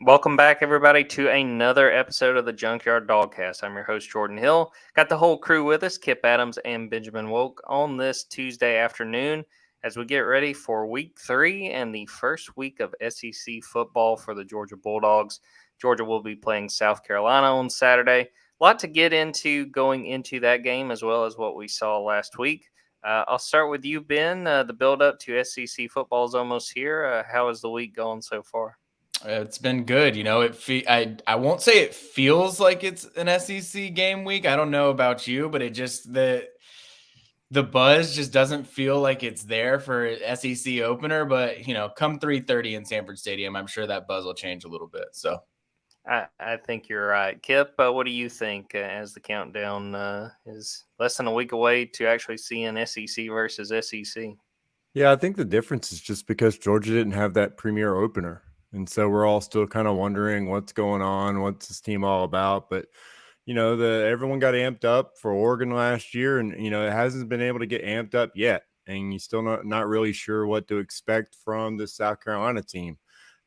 Welcome back, everybody, to another episode of the Junkyard Dawgcast. I'm your host, Jordan Hill. Got the whole crew with us, Kip Adams and Benjamin Woke, on this Tuesday afternoon as we get ready for Week 3 and the first week of SEC football for the Georgia Bulldogs. Georgia will be playing South Carolina on Saturday. A lot to get into going into that game, as well as what we saw last week. I'll start with you, Ben. The build-up to SEC football is almost here. How is the week going so far? It's been good. I won't say it feels like it's an SEC game week. I don't know about you, but it just the buzz just doesn't feel like it's there for SEC opener. But come 3:30 in Sanford Stadium, I'm sure that buzz will change a little bit. So I think you're right. Kip, what do you think as the countdown is less than a week away to actually seeing SEC versus SEC? Yeah, I think the difference is just because Georgia didn't have that premier opener. And so we're all still kind of wondering what's going on, what's this team all about. But, everyone got amped up for Oregon last year, and, it hasn't been able to get amped up yet. And you're still not really sure what to expect from the South Carolina team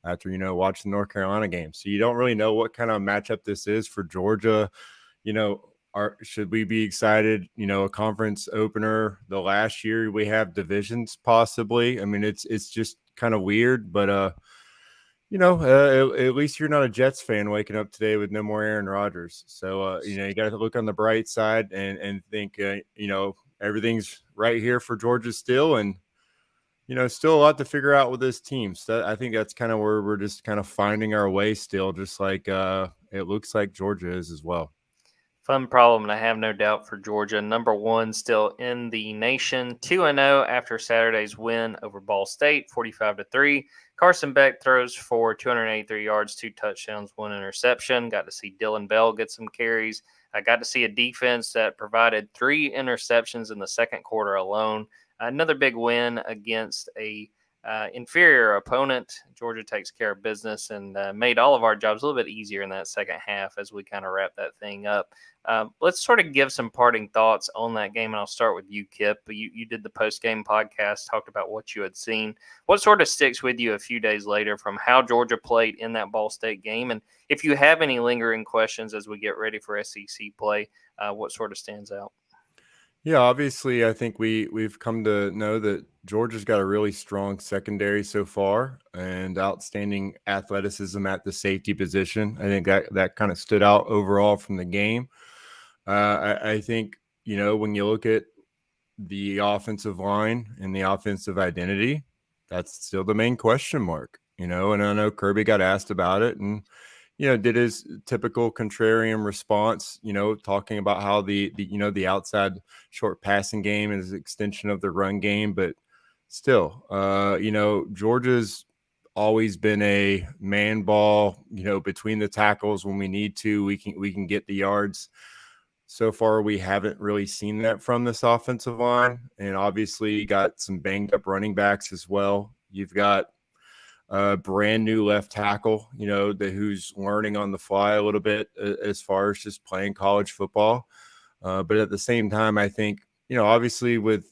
after, watching the North Carolina game. So you don't really know what kind of matchup this is for Georgia. Should we be excited? A conference opener the last year we have divisions possibly. I mean, it's just kind of weird, but at least you're not a Jets fan waking up today with no more Aaron Rodgers. So you got to look on the bright side and think everything's right here for Georgia still, and still a lot to figure out with this team. So I think that's kind of where we're just kind of finding our way still, just like it looks like Georgia is as well. Fun problem, and I have no doubt for Georgia. Number one still in the nation, 2-0 after Saturday's win over Ball State, 45-3. Carson Beck throws for 283 yards, 2 touchdowns, 1 interception. Got to see Dylan Bell get some carries. I got to see a defense that provided 3 interceptions in the second quarter alone. Another big win against a inferior opponent. Georgia takes care of business and made all of our jobs a little bit easier in that second half as we kind of wrap that thing up. Let's sort of give some parting thoughts on that game, and I'll start with you, Kip. You did the post-game podcast, talked about what you had seen. What sort of sticks with you a few days later from how Georgia played in that Ball State game? And if you have any lingering questions as we get ready for SEC play, what sort of stands out? Yeah, obviously, I think we've come to know that Georgia's got a really strong secondary so far and outstanding athleticism at the safety position. I think that kind of stood out overall from the game. I think, when you look at the offensive line and the offensive identity, that's still the main question mark, and I know Kirby got asked about it and, did his typical contrarian response, talking about how the outside short passing game is an extension of the run game. But still, Georgia's always been a man ball, between the tackles. When we need to, we can get the yards. So far, we haven't really seen that from this offensive line. And obviously, you got some banged up running backs as well. You've got brand new left tackle, who's learning on the fly a little bit as far as just playing college football. But at the same time, I think, obviously with,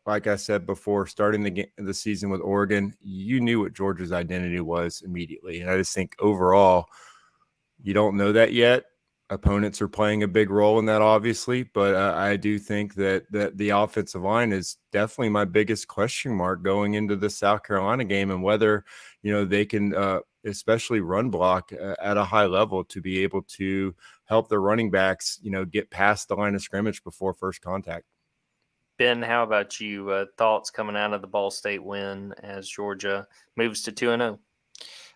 like I said before, starting the season with Oregon, you knew what Georgia's identity was immediately. And I just think overall, you don't know that yet. Opponents are playing a big role in that, obviously, but I do think that the offensive line is definitely my biggest question mark going into the South Carolina game, and whether they can especially run block at a high level to be able to help the running backs get past the line of scrimmage before first contact. Ben, how about you? Thoughts coming out of the Ball State win as Georgia moves to 2-0?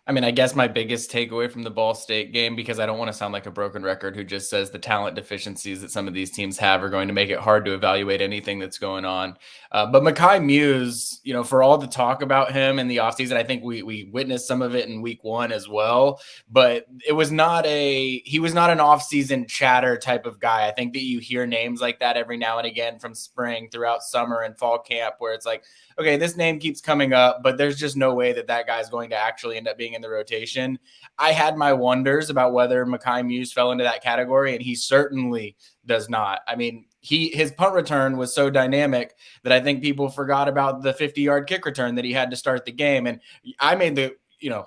I mean, I guess my biggest takeaway from the Ball State game, because I don't want to sound like a broken record who just says the talent deficiencies that some of these teams have are going to make it hard to evaluate anything that's going on. But Mekhi Muse, for all the talk about him in the offseason, I think we witnessed some of it in week 1 as well. But he was not an offseason chatter type of guy. I think that you hear names like that every now and again from spring throughout summer and fall camp, where it's like, okay, this name keeps coming up, but there's just no way that guy is going to actually end up being in the rotation. I had my wonders about whether Mekhi Muse fell into that category, and he certainly does not. I mean, his punt return was so dynamic that I think people forgot about the 50-yard kick return that he had to start the game. And I made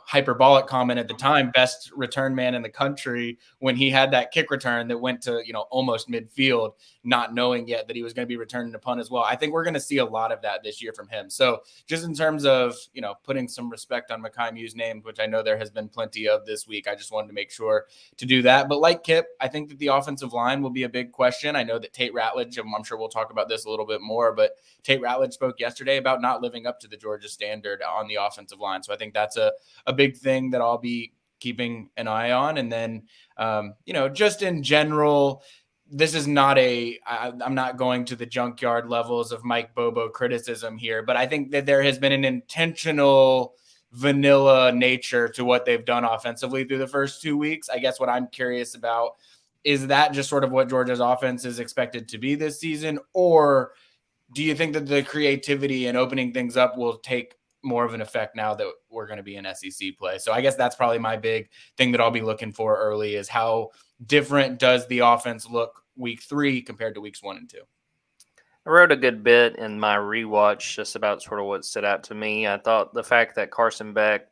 hyperbolic comment at the time, best return man in the country, when he had that kick return that went to, almost midfield, not knowing yet that he was going to be returning a punt as well. I think we're going to see a lot of that this year from him. So just in terms of, putting some respect on Mekhi Mew's name, which I know there has been plenty of this week, I just wanted to make sure to do that. But like Kip, I think that the offensive line will be a big question. I know that Tate Ratledge, I'm sure we'll talk about this a little bit more, but Tate Ratledge spoke yesterday about not living up to the Georgia standard on the offensive line. So I think that's a big thing that I'll be keeping an eye on. And then, just in general, this is not I'm not going to the junkyard levels of Mike Bobo criticism here, but I think that there has been an intentional vanilla nature to what they've done offensively through the first 2 weeks. I guess what I'm curious about is that just sort of what Georgia's offense is expected to be this season, or do you think that the creativity and opening things up will take more of an effect now that we're going to be in SEC play? So I guess that's probably my big thing that I'll be looking for early, is how different does the offense look week 3 compared to weeks 1 and 2? I wrote a good bit in my rewatch just about sort of what stood out to me. I thought the fact that Carson Beck,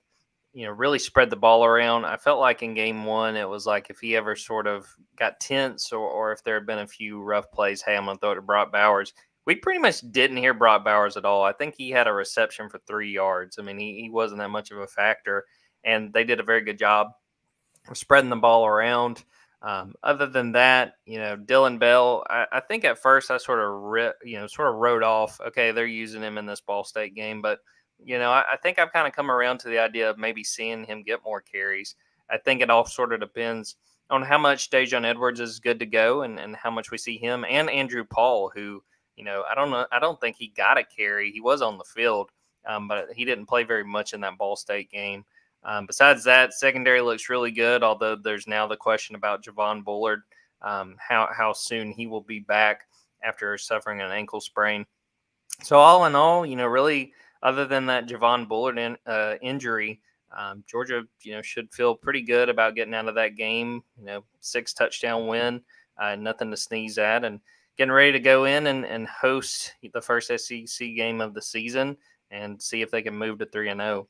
really spread the ball around. I felt like in game 1, it was like if he ever sort of got tense or if there had been a few rough plays, hey, I'm going to throw it to Brock Bowers. We pretty much didn't hear Brock Bowers at all. I think he had a reception for 3 yards. I mean, he wasn't that much of a factor, and they did a very good job of spreading the ball around. Other than that, Dylan Bell, I think at first I sort of wrote off, okay, they're using him in this Ball State game. But, I think I've kind of come around to the idea of maybe seeing him get more carries. I think it all sort of depends on how much Dejon Edwards is good to go and how much we see him, and Andrew Paul, who, I don't know. I don't think he got a carry. He was on the field, but he didn't play very much in that Ball State game. Besides that, secondary looks really good, although there's now the question about Javon Bullard, how soon he will be back after suffering an ankle sprain. So all in all, really, other than that Javon Bullard injury, Georgia, should feel pretty good about getting out of that game. 6 touchdown win, nothing to sneeze at, and getting ready to go in and host the first SEC game of the season and see if they can move to 3-0.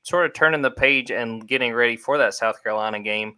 Sort of turning the page and getting ready for that South Carolina game.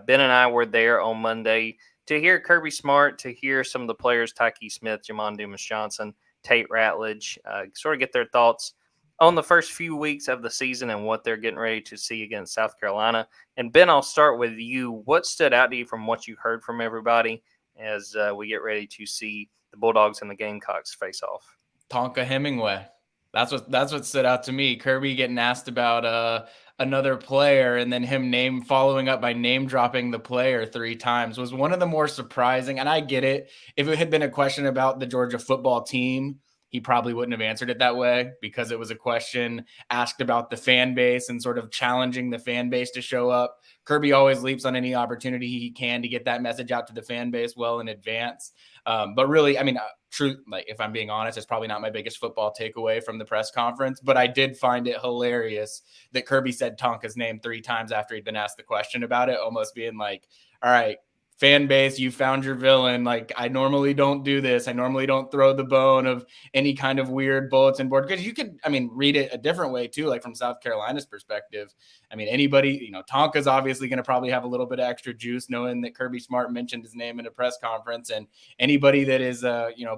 Ben and I were there on Monday to hear Kirby Smart, to hear some of the players, Tyke Smith, Jamon Dumas-Johnson, Tate Ratledge, sort of get their thoughts on the first few weeks of the season and what they're getting ready to see against South Carolina. And Ben, I'll start with you. What stood out to you from what you heard from everybody as we get ready to see the Bulldogs and the Gamecocks face off? Tonka Hemingway. That's what stood out to me. Kirby getting asked about another player, and then him following up by name dropping the player 3 times was one of the more surprising. And I get it. If it had been a question about the Georgia football team, he probably wouldn't have answered it that way, because it was a question asked about the fan base and sort of challenging the fan base to show up. Kirby always leaps on any opportunity he can to get that message out to the fan base well in advance. But really, I mean, if I'm being honest, it's probably not my biggest football takeaway from the press conference, but I did find it hilarious that Kirby said Tonka's name 3 times after he'd been asked the question about it, almost being like, all right, fan base, you found your villain. Like, I normally don't do this. I normally don't throw the bone of any kind of weird bulletin board, because you could, read it a different way too, like from South Carolina's perspective. Anybody, Tonka's obviously going to probably have a little bit of extra juice knowing that Kirby Smart mentioned his name in a press conference, and anybody that is,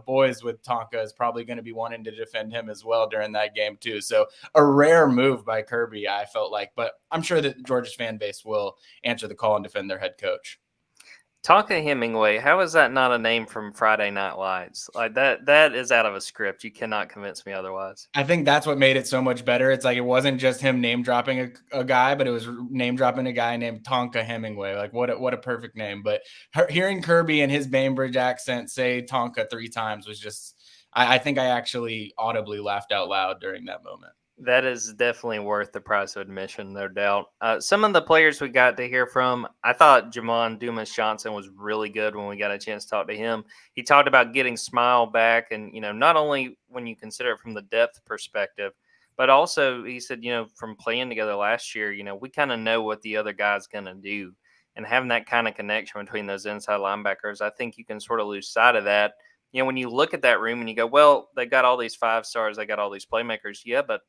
boys with Tonka is probably going to be wanting to defend him as well during that game too. So a rare move by Kirby, I felt like, but I'm sure that Georgia's fan base will answer the call and defend their head coach. Tonka Hemingway, how is that not a name from Friday Night Lights? Like that is out of a script. You cannot convince me otherwise. I think that's what made it so much better. It's like it wasn't just him name dropping a guy, but it was name dropping a guy named Tonka Hemingway. Like what a perfect name. But hearing Kirby and his Bainbridge accent say Tonka 3 times was just, I think I actually audibly laughed out loud during that moment. That is definitely worth the price of admission, no doubt. Some of the players we got to hear from, I thought Jamon Dumas-Johnson was really good when we got a chance to talk to him. He talked about getting Smile back, and, not only when you consider it from the depth perspective, but also he said, from playing together last year, we kind of know what the other guy's going to do. And having that kind of connection between those inside linebackers, I think you can sort of lose sight of that. When you look at that room and you go, well, they got all these 5 stars, they got all these playmakers. Yeah, but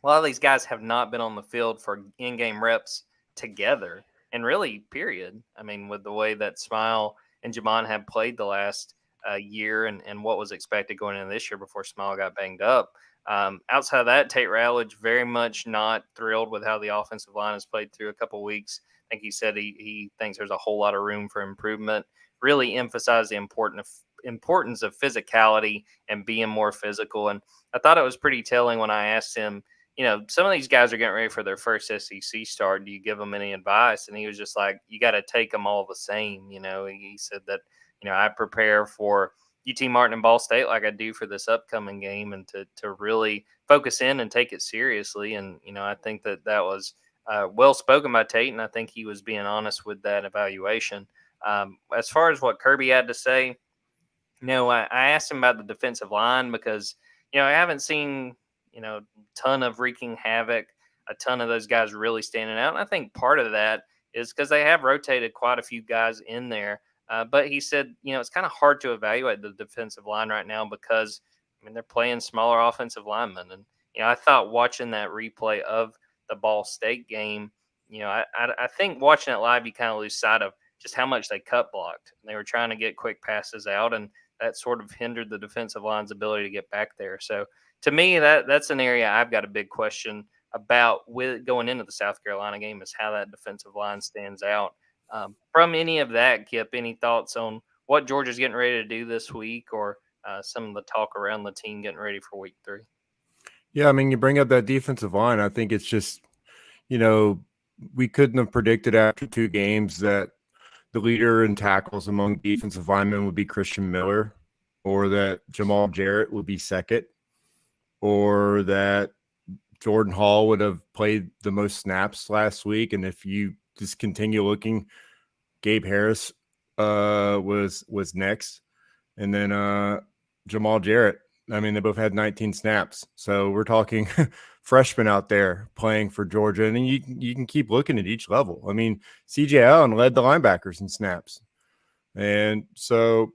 a lot of these guys have not been on the field for in-game reps together, and really, period. I mean, with the way that Smile and Jamon have played the last year and what was expected going into this year before Smile got banged up. Outside of that, Tate Rowledge very much not thrilled with how the offensive line has played through a couple of weeks. I think he said he thinks there's a whole lot of room for improvement. Really emphasized the importance of physicality and being more physical. And I thought it was pretty telling when I asked him, some of these guys are getting ready for their first SEC start. Do you give them any advice? And he was just like, you got to take them all the same. He said that, I prepare for UT Martin and Ball State like I do for this upcoming game, and to really focus in and take it seriously. And, I think that was well spoken by Tate, and I think he was being honest with that evaluation. As far as what Kirby had to say, I asked him about the defensive line because, I haven't seen, ton of wreaking havoc, a ton of those guys really standing out. And I think part of that is because they have rotated quite a few guys in there. But he said, it's kind of hard to evaluate the defensive line right now because, they're playing smaller offensive linemen. And, I thought watching that replay of the Ball State game, I think watching it live, you kind of lose sight of just how much they cut blocked. They were trying to get quick passes out, and that sort of hindered the defensive line's ability to get back there. So to me, that's an area I've got a big question about with going into the South Carolina game, is how that defensive line stands out. From any of that, Kip, any thoughts on what Georgia's getting ready to do this week, or some of the talk around the team getting ready for week 3? Yeah, you bring up that defensive line. I think it's just, we couldn't have predicted after 2 games that the leader in tackles among defensive linemen would be Christian Miller, or that Jamal Jarrett would be second, or that Jordan Hall would have played the most snaps last week. And if you just continue looking, Gabe Harris was next, and then Jamal Jarrett. They both had 19 snaps. So we're talking freshmen out there playing for Georgia, and then you can keep looking at each level. CJ Allen led the linebackers in snaps, and so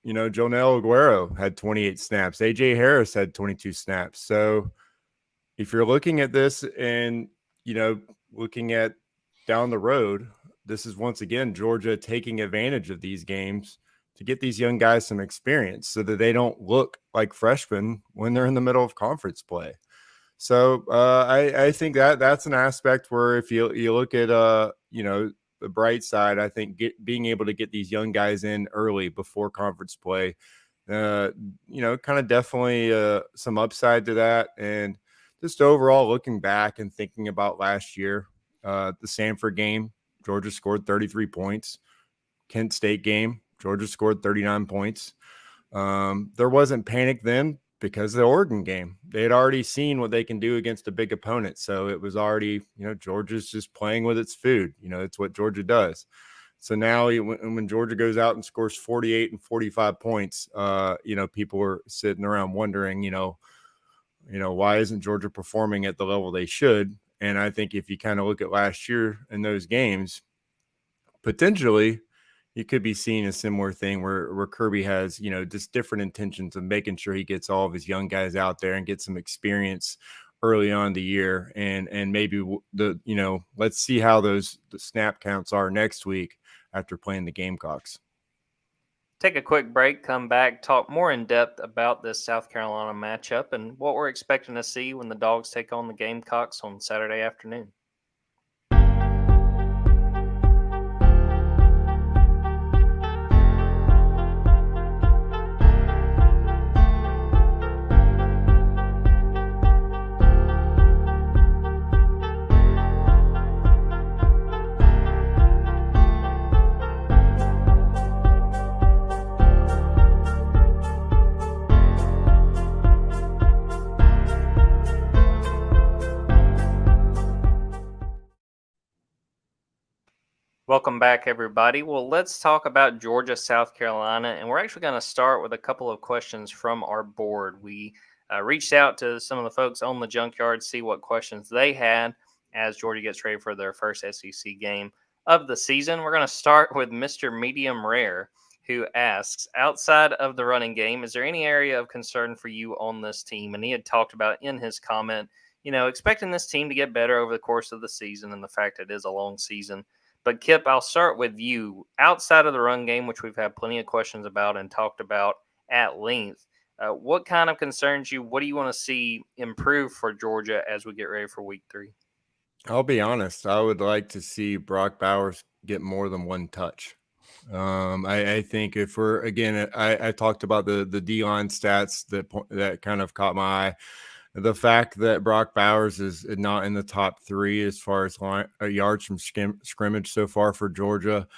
Jonel Aguero had 28 snaps. AJ Harris had 22 snaps. So if you're looking at this and looking at down the road, this is once again Georgia taking advantage of these games to get these young guys some experience so that they don't look like freshmen when they're in the middle of conference play. So I think that's an aspect where if you look at the bright side, I think being able to get these young guys in early before conference play, kind of definitely some upside to that. And just overall looking back and thinking about last year, the Samford game, Georgia scored 33 points. Kent State game, Georgia scored 39 points. There wasn't panic then because of the Oregon game. They had already seen what they can do against a big opponent. So it was already, Georgia's just playing with its food. It's what Georgia does. So now when Georgia goes out and scores 48 and 45 points, people are sitting around wondering, why isn't Georgia performing at the level they should? And I think if you kind of look at last year in those games, potentially you could be seeing a similar thing where Kirby has, just different intentions of making sure he gets all of his young guys out there and get some experience early on in the year. And maybe let's see how the snap counts are next week after playing the Gamecocks. Take a quick break, come back, talk more in depth about this South Carolina matchup and what we're expecting to see when the Dogs take on the Gamecocks on Saturday afternoon. Welcome back, everybody. Well, let's talk about Georgia, South Carolina, and we're actually going to start with a couple of questions from our board. We reached out to some of the folks on the Junkyard to see what questions they had as Georgia gets ready for their first SEC game of the season. We're going to start with Mr. Medium Rare, who asks, outside of the running game, is there any area of concern for you on this team? And he had talked about in his comment, expecting this team to get better over the course of the season and the fact it is a long season. But Kip, I'll start with you. Outside of the run game, which we've had plenty of questions about and talked about at length, what kind of concerns you? What do you want to see improve for Georgia as we get ready for week 3? I'll be honest. I would like to see Brock Bowers get more than one touch. I think if we're again, I talked about the D-line stats that kind of caught my eye. The fact that Brock Bowers is not in the top 3 as far as yards from scrimmage so far for Georgia.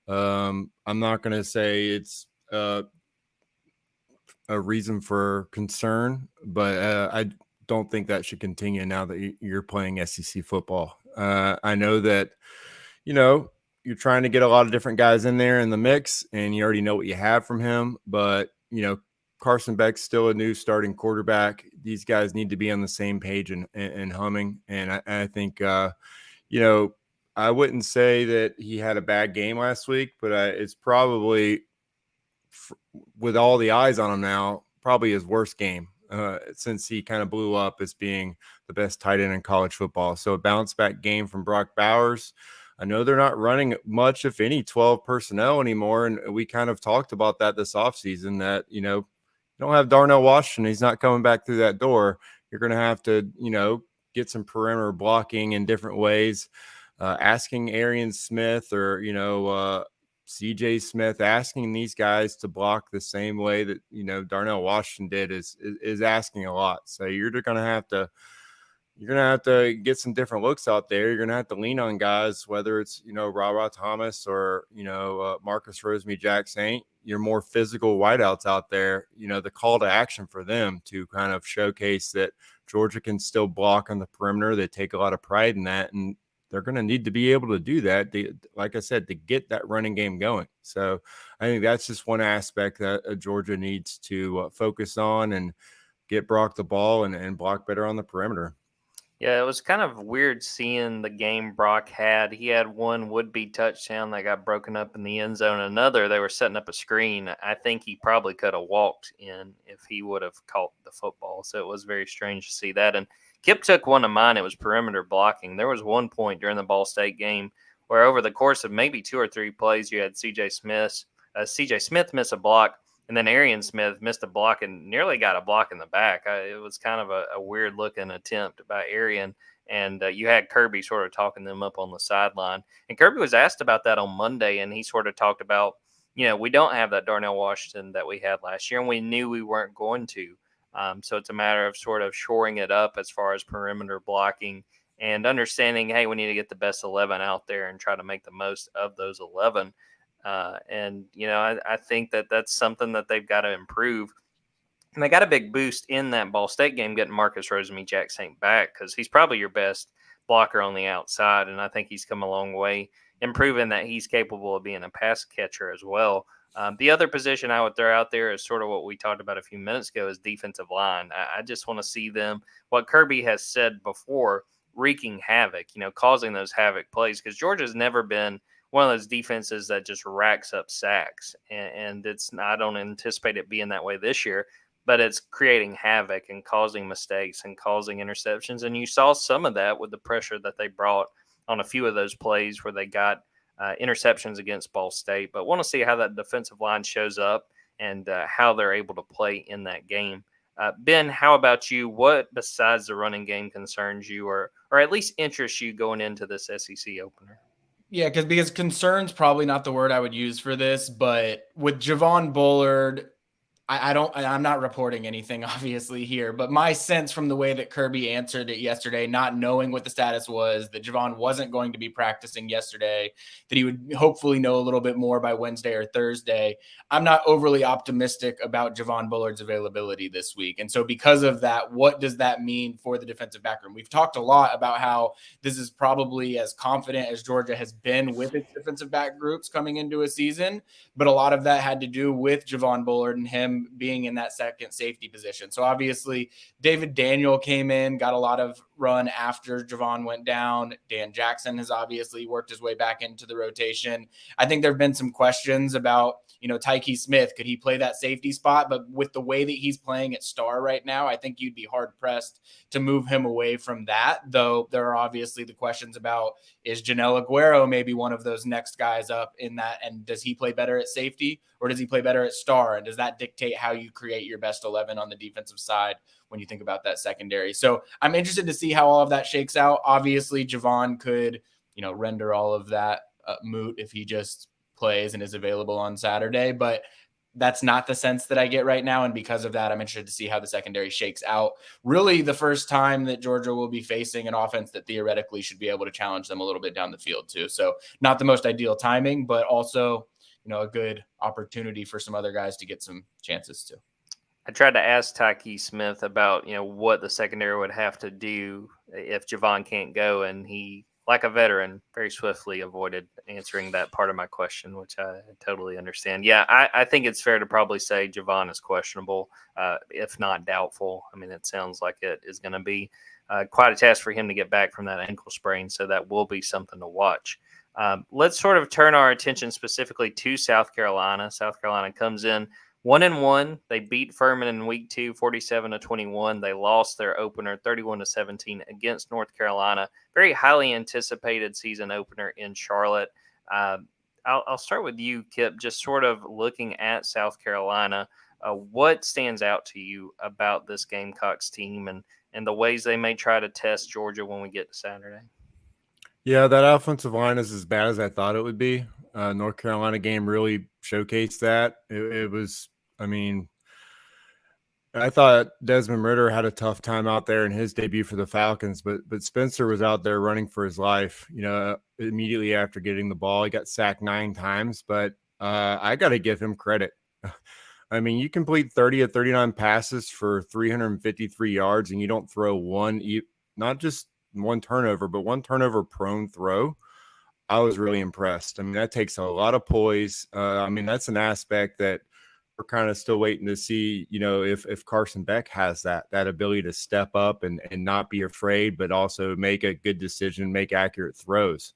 I'm not going to say it's a reason for concern, but I don't think that should continue now that you're playing SEC football. I know that, you're trying to get a lot of different guys in there in the mix, and you already know what you have from him. But, Carson Beck's still a new starting quarterback. These guys need to be on the same page and humming. And I think, I wouldn't say that he had a bad game last week, but it's probably, with all the eyes on him now, probably his worst game since he kind of blew up as being the best tight end in college football. So a bounce back game from Brock Bowers. I know they're not running much, if any, 12 personnel anymore. And we kind of talked about that this offseason that, you don't have Darnell Washington. He's not coming back through that door. You're going to have to, get some perimeter blocking in different ways. Asking Arian Smith or, CJ Smith, asking these guys to block the same way that, Darnell Washington did is asking a lot. So you're going to have to get some different looks out there. You're going to have to lean on guys, whether it's, Ra Thomas or, Marcus Rosemy-Jacksaint, your more physical wideouts out there, the call to action for them to kind of showcase that Georgia can still block on the perimeter. They take a lot of pride in that, and they're going to need to be able to do that, like I said, to get that running game going. So I think that's just one aspect that Georgia needs to focus on and get Brock the ball and block better on the perimeter. Yeah, it was kind of weird seeing the game Brock had. He had one would-be touchdown that got broken up in the end zone. Another, they were setting up a screen. I think he probably could have walked in if he would have caught the football. So it was very strange to see that. And Kip took one of mine. It was perimeter blocking. There was one point during the Ball State game where over the course of maybe 2 or 3 plays, you had CJ Smith miss a block, and then Arian Smith missed a block and nearly got a block in the back. It was kind of a weird-looking attempt by Arian, and you had Kirby sort of talking them up on the sideline. And Kirby was asked about that on Monday, and he sort of talked about, we don't have that Darnell Washington that we had last year, and we knew we weren't going to. So it's a matter of sort of shoring it up as far as perimeter blocking and understanding, hey, we need to get the best 11 out there and try to make the most of those 11. I think that that's something that they've got to improve. And they got a big boost in that Ball State game getting Marcus Rosemy-Jacksaint back because he's probably your best blocker on the outside. And I think he's come a long way in proving that he's capable of being a pass catcher as well. The other position I would throw out there is sort of what we talked about a few minutes ago is defensive line. I just want to see them, what Kirby has said before, wreaking havoc, causing those havoc plays because Georgia's never been one of those defenses that just racks up sacks. And I don't anticipate it being that way this year, but it's creating havoc and causing mistakes and causing interceptions. And you saw some of that with the pressure that they brought on a few of those plays where they got interceptions against Ball State. But want to see how that defensive line shows up and how they're able to play in that game. Ben, how about you? What besides the running game concerns you or at least interests you going into this SEC opener? Yeah, because concern's probably not the word I would use for this, but with Javon Bullard, I'm not reporting anything obviously here, but my sense from the way that Kirby answered it yesterday, not knowing what the status was, that Javon wasn't going to be practicing yesterday, that he would hopefully know a little bit more by Wednesday or Thursday. I'm not overly optimistic about Javon Bullard's availability this week. And so because of that, what does that mean for the defensive backroom? We've talked a lot about how this is probably as confident as Georgia has been with its defensive back groups coming into a season, but a lot of that had to do with Javon Bullard and him being in that second safety position. So obviously David Daniel came in, got a lot of run after Javon went down. Dan Jackson has obviously worked his way back into the rotation. I think there've been some questions about, Tyke Smith, could he play that safety spot? But with the way that he's playing at star right now, I think you'd be hard pressed to move him away from that. Though there are obviously the questions about, is Janelle Aguero maybe one of those next guys up in that? And does he play better at safety, or does he play better at star? And does that dictate how you create your best 11 on the defensive side when you think about that secondary? So I'm interested to see how all of that shakes out. Obviously, Javon could, render all of that moot if he just plays and is available on Saturday, but that's not the sense that I get right now. And because of that, I'm interested to see how the secondary shakes out. Really the first time that Georgia will be facing an offense that theoretically should be able to challenge them a little bit down the field too. So not the most ideal timing, but also, a good opportunity for some other guys to get some chances too. I tried to ask Tyke Smith about, what the secondary would have to do if Javon can't go, and he, like a veteran, very swiftly avoided answering that part of my question, which I totally understand. Yeah, I think it's fair to probably say Javon is questionable, if not doubtful. I mean, it sounds like it is going to be quite a task for him to get back from that ankle sprain, so that will be something to watch. Let's sort of turn our attention specifically to South Carolina. South Carolina comes in 1-1. They beat Furman in week 2, 47-21. They lost their opener 31-17 against North Carolina. Very highly anticipated season opener in Charlotte. I'll start with you, Kip, just sort of looking at South Carolina. What stands out to you about this Gamecocks team and the ways they may try to test Georgia when we get to Saturday? Yeah, that offensive line is as bad as I thought it would be. North Carolina game really showcased that. It was, I thought Desmond Ridder had a tough time out there in his debut for the Falcons, but Spencer was out there running for his life, immediately after getting the ball. He got sacked 9 times, but I got to give him credit. You complete 30 of 39 passes for 353 yards, and you don't throw not just one turnover, but one turnover prone throw. I was really impressed. That takes a lot of poise. That's an aspect that we're kind of still waiting to see, if Carson Beck has that ability to step up and not be afraid, but also make a good decision, make accurate throws.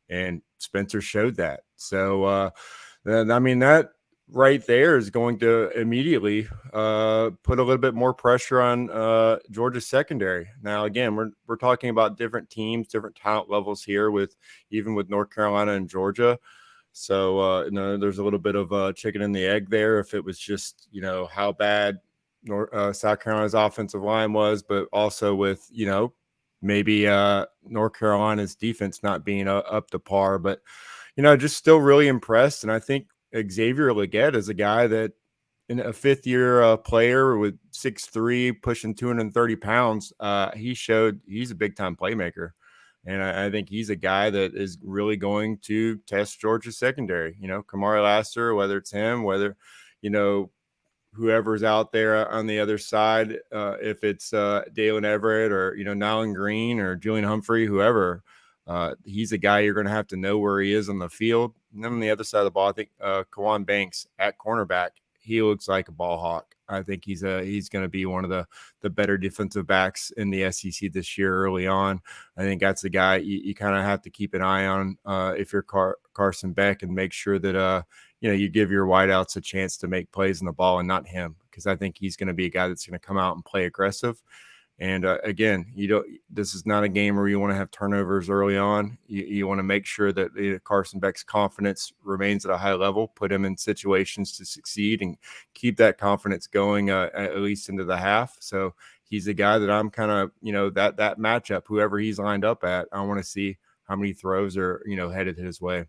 And Spencer showed that. So, that right there is going to immediately put a little bit more pressure on Georgia's secondary. Now, again, we're talking about different teams, different talent levels here even with North Carolina and Georgia. So, there's a little bit of chicken and the egg there. If it was just, how bad South Carolina's offensive line was, but also with, maybe North Carolina's defense not being up to par. But, just still really impressed. And I think Xavier Legette is a guy that, in a fifth-year player with 6'3", pushing 230 pounds, he showed he's a big-time playmaker. And I think he's a guy that is really going to test Georgia's secondary. Kamari Lassiter, whether it's him, whether, whoever's out there on the other side, if it's Dalen Everett or, Nylan Green or Julian Humphrey, whoever, he's a guy you're going to have to know where he is on the field. And then on the other side of the ball, I think Kawan Banks at cornerback, he looks like a ball hawk. I think he's going to be one of the better defensive backs in the SEC this year early on. I think that's the guy you kind of have to keep an eye on if you're Carson Beck, and make sure that you give your wideouts a chance to make plays on the ball and not him, because I think he's going to be a guy that's going to come out and play aggressive. And again, this is not a game where you want to have turnovers early on. You want to make sure that Carson Beck's confidence remains at a high level, put him in situations to succeed, and keep that confidence going at least into the half. So he's a guy that I'm kind of, that matchup, whoever he's lined up at, I want to see how many throws are, headed his way.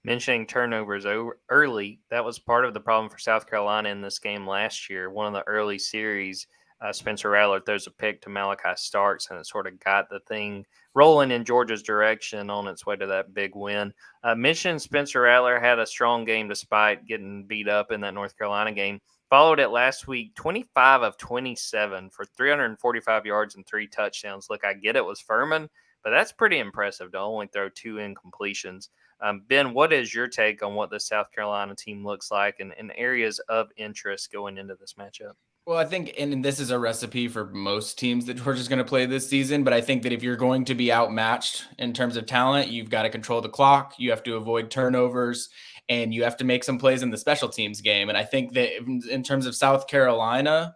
Mentioning turnovers early, that was part of the problem for South Carolina in this game last year. One of the early series, Spencer Rattler throws a pick to Malachi Starks, and it sort of got the thing rolling in Georgia's direction on its way to that big win. Mentioned Spencer Rattler had a strong game despite getting beat up in that North Carolina game. Followed it last week, 25 of 27 for 345 yards and 3 touchdowns. Look, I get it was Furman, but that's pretty impressive to only throw 2 incompletions. Ben, what is your take on what the South Carolina team looks like and areas of interest going into this matchup? Well, I think, and this is a recipe for most teams that Georgia's going to play this season, but I think that if you're going to be outmatched in terms of talent, you've got to control the clock. You have to avoid turnovers. and you have to make some plays in the special teams game. And I think that in terms of South Carolina,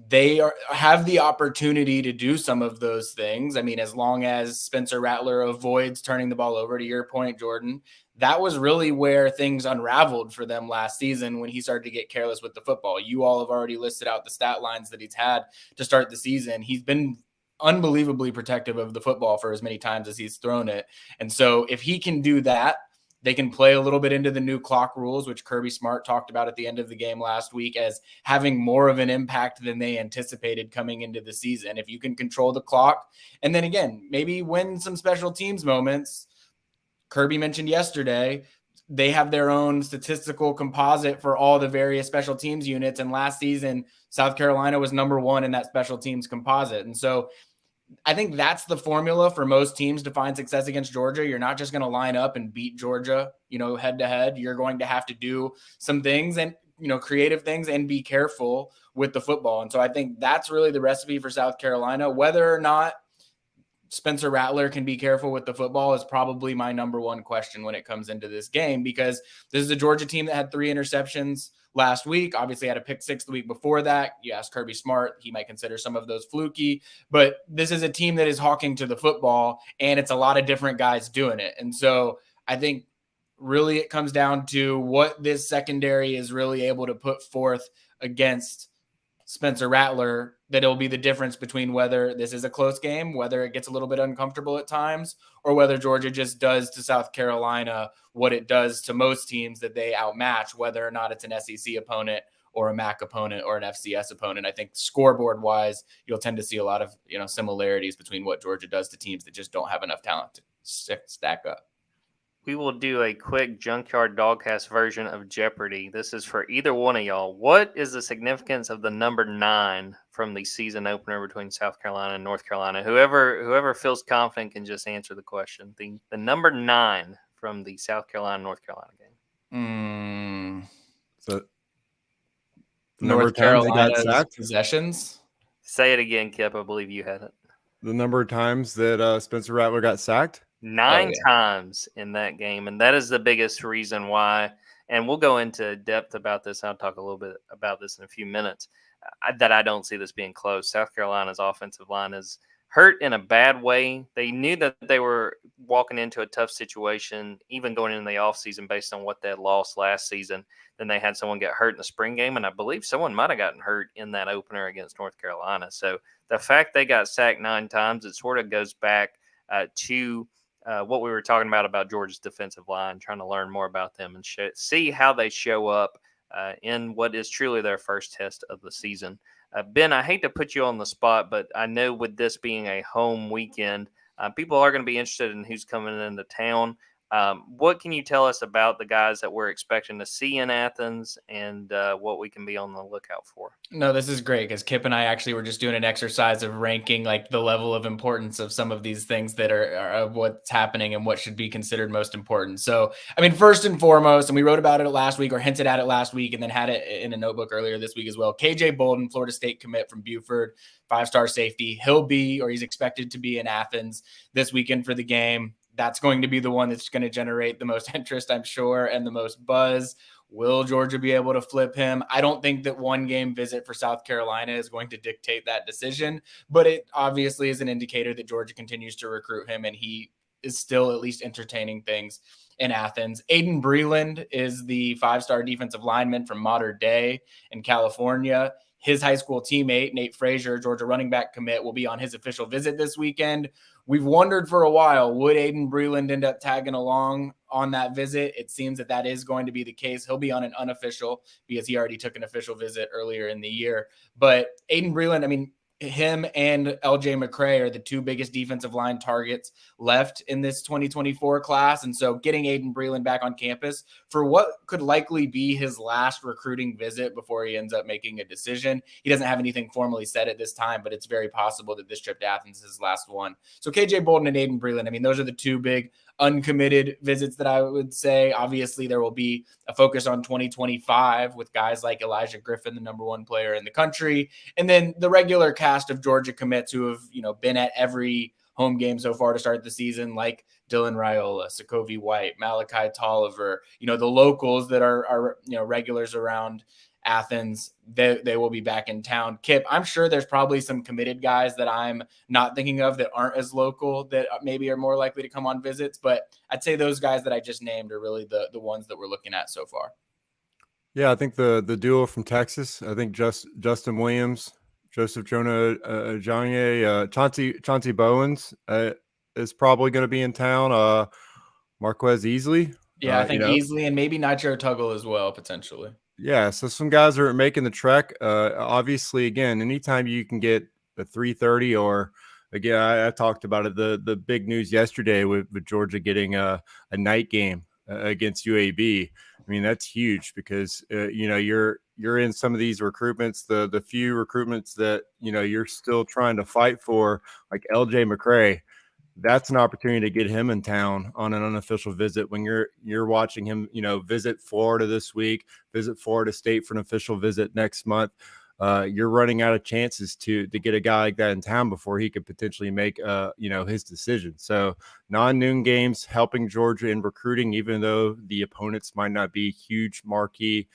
they have the opportunity to do some of those things. I mean, as long as Spencer Rattler avoids turning the ball over, to your point, Jordan, that was really where things unraveled for them last season when he started to get careless with the football. You all have already listed out the stat lines that he's had to start the season. He's been unbelievably protective of the football for as many times as he's thrown it. And so if he can do that, they can play a little bit into the new clock rules, which Kirby Smart talked about at the end of the game last week as having more of an impact than they anticipated coming into the season. If you can control the clock and then again, maybe win some special teams moments. Kirby mentioned yesterday, they have their own statistical composite for all the various special teams units. And last season, South Carolina was number 1 in that special teams composite. And so I think that's the formula for most teams to find success against Georgia. You're not just going to line up and beat Georgia, head to head. You're going to have to do some things and, creative things and be careful with the football. And so I think that's really the recipe for South Carolina. Whether or not Spencer Rattler can be careful with the football is probably my number one question when it comes into this game, because this is a Georgia team that had 3 interceptions last week. Obviously had a pick 6 the week before that. You ask Kirby Smart, he might consider some of those fluky, but this is a team that is hawking to the football, and it's a lot of different guys doing it. And so I think really it comes down to what this secondary is really able to put forth against Spencer Rattler, that it'll be the difference between whether this is a close game, whether it gets a little bit uncomfortable at times, or whether Georgia just does to South Carolina what it does to most teams that they outmatch, whether or not it's an SEC opponent or a MAC opponent or an FCS opponent. I think scoreboard wise, you'll tend to see a lot of similarities between what Georgia does to teams that just don't have enough talent to stack up. We will do a quick Junkyard Dawgcast version of Jeopardy. This is for either one of y'all. What is the significance of the number 9 from the season opener between South Carolina and North Carolina? Whoever feels confident can just answer the question. The number 9 from the South Carolina-North Carolina game. So the North number of times they got Carolina's sacked? possessions. Say it again, Kip. I believe you had it. The number of times that Spencer Rattler got sacked? 9 times in that game, and that is the biggest reason why. And we'll go into depth about this. I'll talk a little bit about this in a few minutes. That I don't see this being close. South Carolina's offensive line is hurt in a bad way. They knew that they were walking into a tough situation, even going into the offseason based on what they had lost last season. Then they had someone get hurt in the spring game, and I believe someone might have gotten hurt in that opener against North Carolina. So the fact they got sacked 9 times, it sort of goes back to what we were talking about Georgia's defensive line, trying to learn more about them and see how they show up in what is truly their first test of the season. Ben, I hate to put you on the spot, but I know with this being a home weekend, people are going to be interested in who's coming into town. What can you tell us about the guys that we're expecting to see in Athens and what we can be on the lookout for? No, this is great because Kip and I actually were just doing an exercise of ranking like the level of importance of some of these things that are what's happening and what should be considered most important. So, I mean, first and foremost, and we wrote about it last week or hinted at it last week and then had it in a notebook earlier this week as well. KJ Bolden, Florida State commit from Buford, 5-star safety. He's expected to be in Athens this weekend for the game. That's going to be the one that's going to generate the most interest, I'm sure, and the most buzz. Will Georgia be able to flip him? I don't think that one game visit for South Carolina is going to dictate that decision, but it obviously is an indicator that Georgia continues to recruit him and he is still at least entertaining things in Athens. Aiden Breland is the 5-star defensive lineman from Modern Day in California. His high school teammate, Nate Frazier, Georgia running back commit, will be on his official visit this weekend. We've wondered for a while, would Aiden Breland end up tagging along on that visit? It seems that is going to be the case. He'll be on an unofficial because he already took an official visit earlier in the year. But Aiden Breland, I mean, him and LJ McCray are the 2 biggest defensive line targets left in this 2024 class. And so getting Aiden Breland back on campus for what could likely be his last recruiting visit before he ends up making a decision. He doesn't have anything formally said at this time, but it's very possible that this trip to Athens is his last one. So KJ Bolden and Aiden Breland, I mean, those are the 2 big uncommitted visits that I would say. Obviously, there will be a focus on 2025 with guys like Elijah Griffin, the number 1 player in the country, and then the regular cast of Georgia commits who have, been at every home game so far to start the season, like Dylan Raiola, Sokovie White, Malachi Tolliver, the locals that are regulars around Athens, they will be back in town. Kip, I'm sure there's probably some committed guys that I'm not thinking of that aren't as local that maybe are more likely to come on visits, but I'd say those guys that I just named are really the ones that we're looking at so far. Yeah, I think the duo from Texas, I think Justin Williams, Joseph Jonah Ajanye, Chauncey Bowens is probably going to be in town. Marquez Easley. Yeah, I think easily, and maybe Nitro Tuggle as well, potentially. Yeah, so some guys are making the trek. Obviously, again, anytime you can get a 3:30, or again, I talked about it. The big news yesterday with Georgia getting a night game against UAB. I mean, that's huge because you're in some of these recruitments, the few recruitments that you're still trying to fight for, like LJ McCray. That's an opportunity to get him in town on an unofficial visit when you're watching him, visit Florida this week, visit Florida State for an official visit next month. You're running out of chances to get a guy like that in town before he could potentially make his decision. So non-noon games helping Georgia in recruiting, even though the opponents might not be huge marquee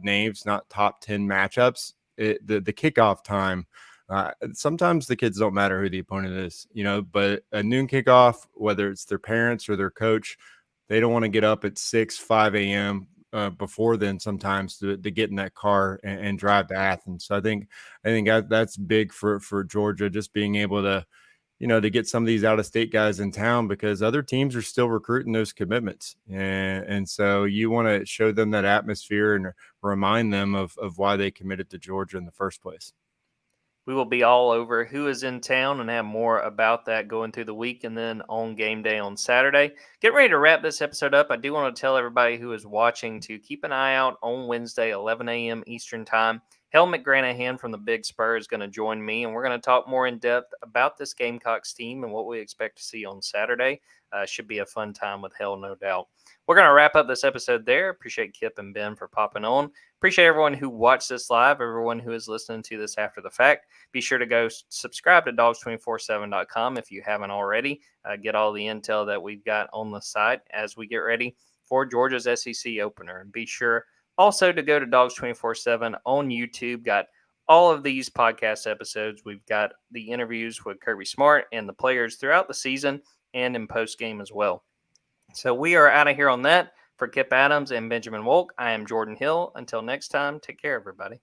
names, not top 10 matchups. The kickoff time. Sometimes the kids don't matter who the opponent is, but a noon kickoff, whether it's their parents or their coach, they don't want to get up at 5 a.m. Before then sometimes to get in that car and drive to Athens. So I think that's big for Georgia, just being able to, to get some of these out-of-state guys in town because other teams are still recruiting those commitments. And so you want to show them that atmosphere and remind them of why they committed to Georgia in the first place. We will be all over who is in town and have more about that going through the week and then on game day on Saturday. Get ready to wrap this episode up. I do want to tell everybody who is watching to keep an eye out on Wednesday, 11 a.m. Eastern Time. Hal McGranahan from the Big Spur is going to join me, and we're going to talk more in depth about this Gamecocks team and what we expect to see on Saturday. Should be a fun time with Hal, no doubt. We're going to wrap up this episode there. Appreciate Kip and Ben for popping on. Appreciate everyone who watched this live, everyone who is listening to this after the fact. Be sure to go subscribe to dogs247.com if you haven't already. Get all the intel that we've got on the site as we get ready for Georgia's SEC opener. And be sure also to go to Dogs247 on YouTube. Got all of these podcast episodes. We've got the interviews with Kirby Smart and the players throughout the season and in post-game as well. So we are out of here on that. For Kip Adams and Benjamin Wolk, I am Jordan Hill. Until next time, take care, everybody.